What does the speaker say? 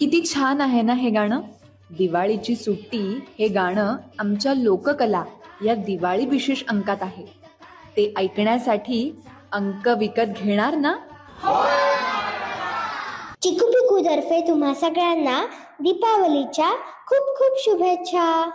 किती छान आहे ना हे गाणं. दिवाळीची सुट्टी हे गाणं आमच्या लोककला या दिवाळी विशेष अंकात आहे. ते ऐकण्यासाठी अंक विकत घेणार ना? चिकू पिकू तर्फे तुम्हा सगळ्यांना दीपावलीच्या खूप खूप शुभेच्छा.